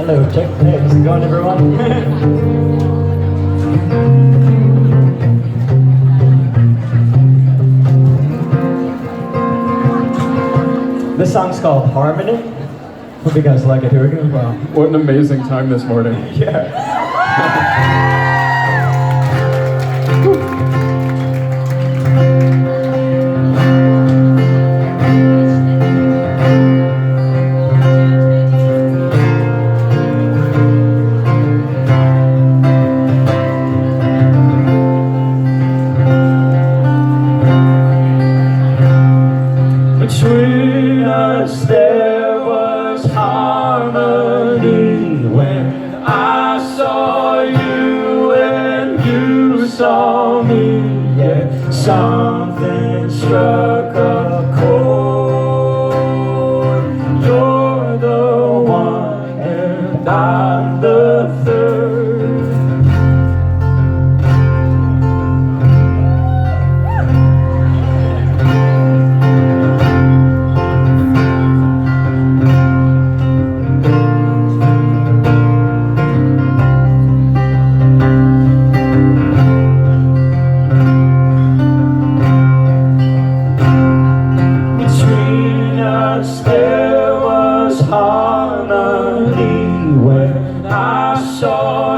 Hello, check. Hey, how's it going, everyone? This song's called Harmony. Hope you guys like it. Here we go. Wow. What an amazing time this morning. Yeah. Between us there was harmony when I saw you and you saw me. Yeah, something struck a chord. You're the one and I'm the third. There was harmony when I saw